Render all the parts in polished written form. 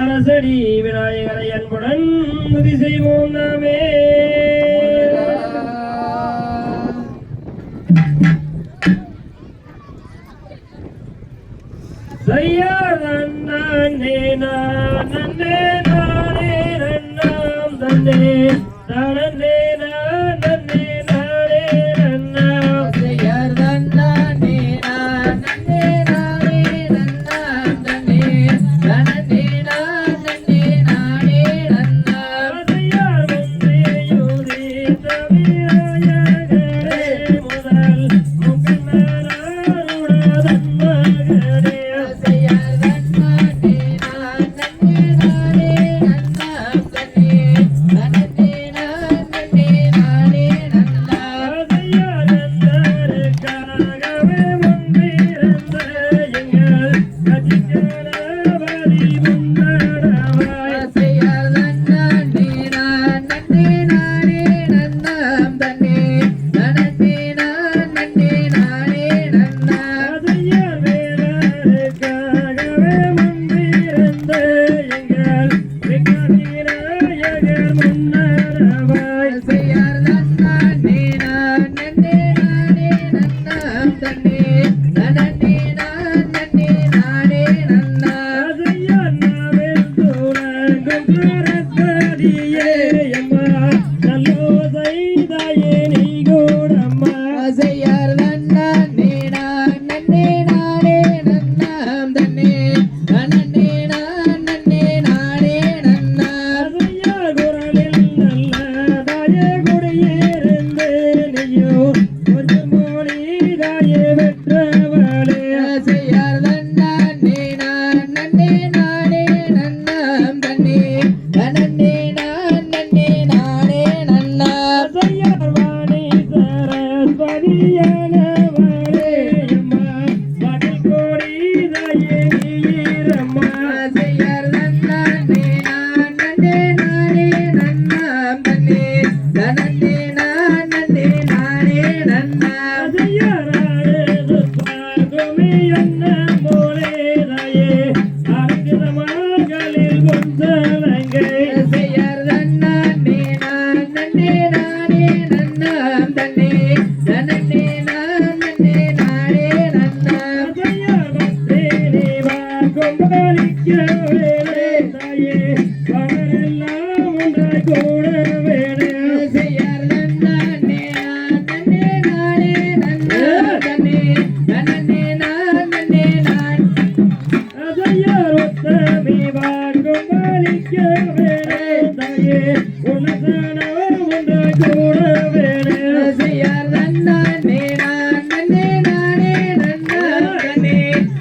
அரசடி விநாயகரை அன்புடன் துதி செய்வோம் நாமே. செய்யார் நன்னே நன்னே நானே நன்னாம் தன்னே நன்னே நன்னே நானே நன்னாம் செய்யார் நன்னே நன்னே நானே நன்னாம் தன்னே நன்னே நன்னே நானே நன்னாம் செய்யார் முந்தையூரி தவிராயகரே முதல் முகமராருடன் மகனே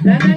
Nana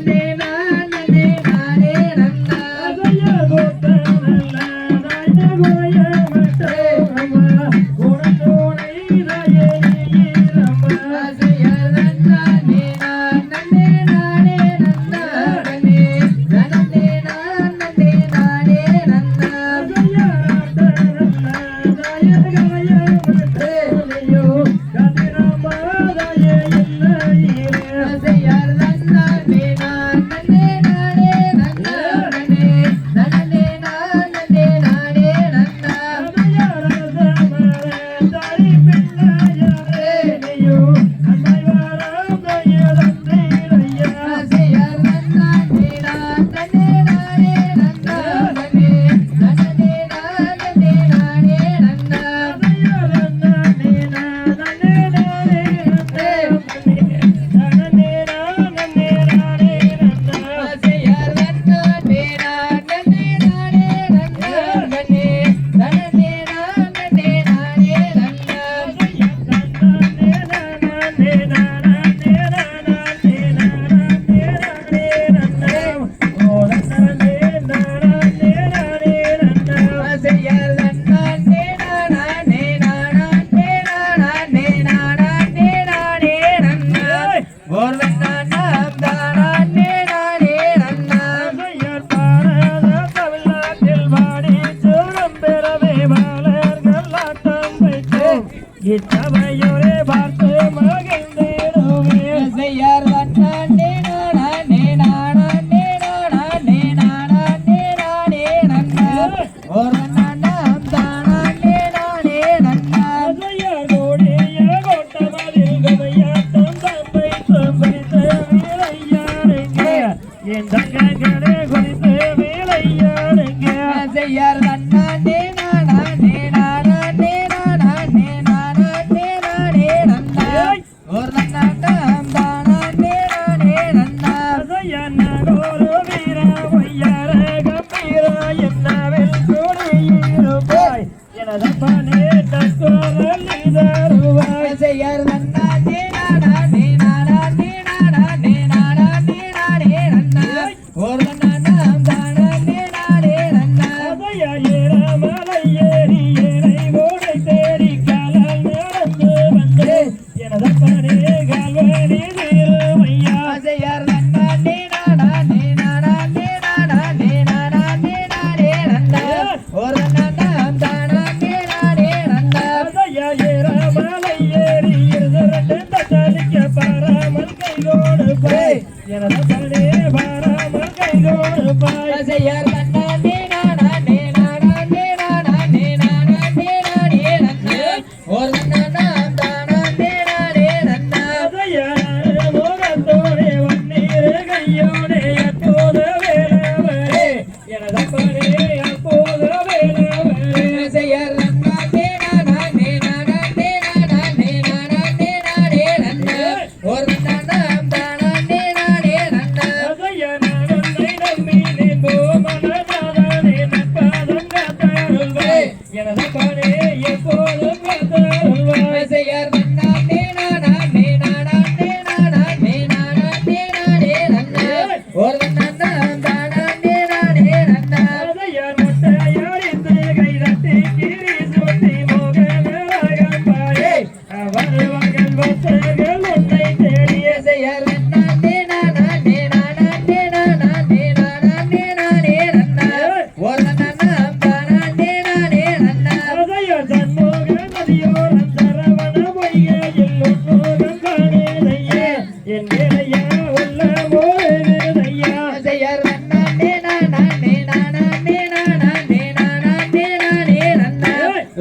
நானே குறித்து வேலையாடுங்க செய்யார் நன்னானே நானே நானே நானே நானே நானே நன்னா ஒரு நன்னாம் தானே நானே நன்னா ஒரு வீரா ஒய்யார கம்பீரா என்னவில் கூடியிருப்பாய் எனதப்பனே தக்கோரல் இதருவாய் செய்யார் நன்னானே நானே நானே நானே நானே நானே நன்னா ஒரு நன்னாம் தானே நானே நன்னா மலை ஏறி ஏனை ஓடை தேடி காலால் நடந்து வந்து எனதப்பனே கால்வழி தீருமையா செய்யார் நன்னானே நானே நானே நானே நானே நானே நன்னா ஒரு நன்னாம் தானே நானே நன்னா மலை ஏறி இரண்டு தலிக்க பாராமல் கை கொடுப்பாய் எனதப்பனே பாராமல் கை கொடுப்பாய் செய்யார் நன்னானே நானே நானே நானே நானே நானே நன்னா ஒரு நன்னாம் தானே நானே நன்னா மோகத்தோடே வண்ணீர் கையோடே அப்போது வேலவரே எனதப்பனே அப்போது வேலவரே செய்யார் நன்னானே நானே நானே நானே நானே நானே நன்னா ஒரு நன்னாம் தானே நானே நன்னா எனதப்பனே எப்போதும் காத்தருள்வாய் செய்யார் நன்னானே நானே நானே நானே நானே நானே நன்னா ஒரு நன்னாம் தானே நானே நன்னா மொட்டையடித்து கைதட்டி கிரி சுட்டி மோகனராகப்பாயே அவர் மகள் வசங்கள் உன்னை தேடிய செய்யார் நன்னானே நானே நானே நானே நானே நானே நன்னா ஒரு நன்னாம் தானே நானே நன்னா சண்முக நதியோர் அந்தரவண பொய்கையில் உன்முகம் காணேதையா என் வேலையா உள்ள மோதையா செய்யார் நன்னானே நானே நானே நானே நானே நானே நன்னா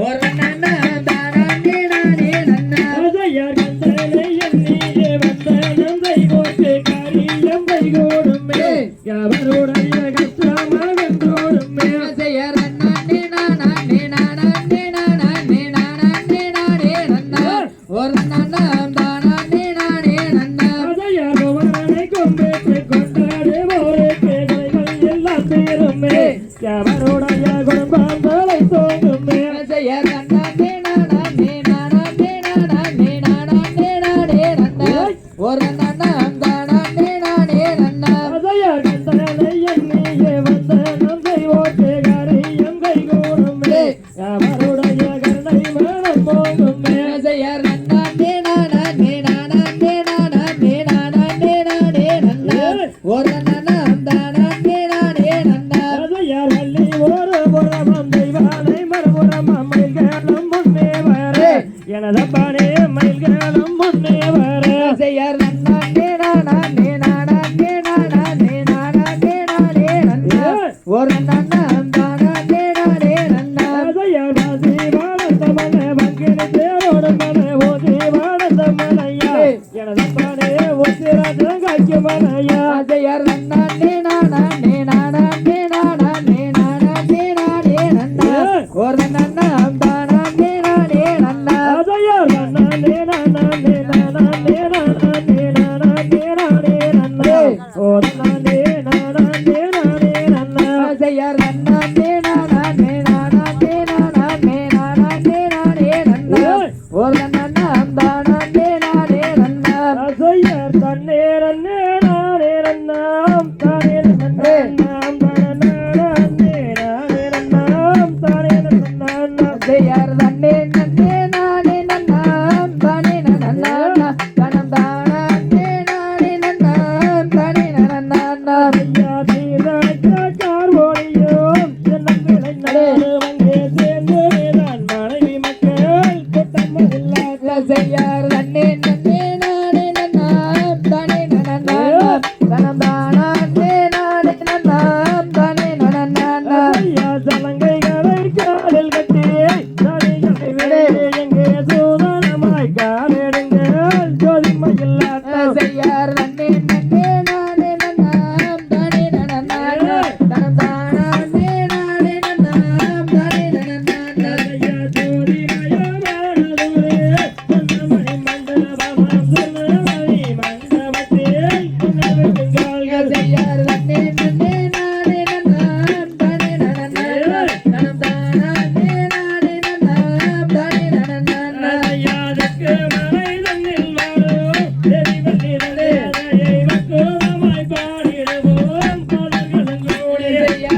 ஒரு நன்னாம் தானே நானே நன்னா அதையார் கந்தனை எண்ணியே வந்த நந்தை போட்டு காரியம் கைகூடுமே அவருடைய கஷ்டமாகன்றோடுமே செய்யார் நன்னானே நானே நானே நானே நானே நானே நன்னா ஒரு நன்னாம் தானே நானே நன்னா அதையார் குமரனை கொம்பேற்று கொண்டாடு ஒரு பேதைகள் எல்லாம் தீருமே அவருடைய குடும்பங்களை தோங்குமே செய்யார் நன்னானே நானே நானே நானே நானே நானே நன்னா ஒரு நன்னாம் தானே நானே நன்னா அதையார் கந்தனை எண்ணியே வந்த நந்தை ஓட்டு காரியம் கைகூடுமே அவருடைய கருணை மனம் போகுமே செய்யார் நன்னானே நானே நானே நானே நானே நானே நன்னா ஒரு நன்னாம் தானே நானே நன்னா அதையார் வள்ளி ஒரு புறமம் தெய்வானை மறுபுறம் மயில்களும் முன்னே வர எனதப்பனே மயில்களும் முன்னே வர செய்யார் நன்னானே நானே நானே நானே நானே நானே நன்னா ஒரு நன்னாம் தானே நானே நன்னா அதையார் வாசி வாழ்ந்த மலை வங்கின தேரோடு மலை ஓசி வாழ்ந்த மலையா எனதப்பனே உத்திராஜ காய்க்கு மலையா செய்யார் நன்னானே நானே நானே நானே நானே நானே நன்னா ஒரு நன்னாம் தானே நானே நன்னா அதையார் நன்னே நன்னே நன்னே நன்னே நன்னே நன்னே நன்னே ஓ நன்னே நன்னே நன்னே நன்னே செய்யார் நன்னா செய்ய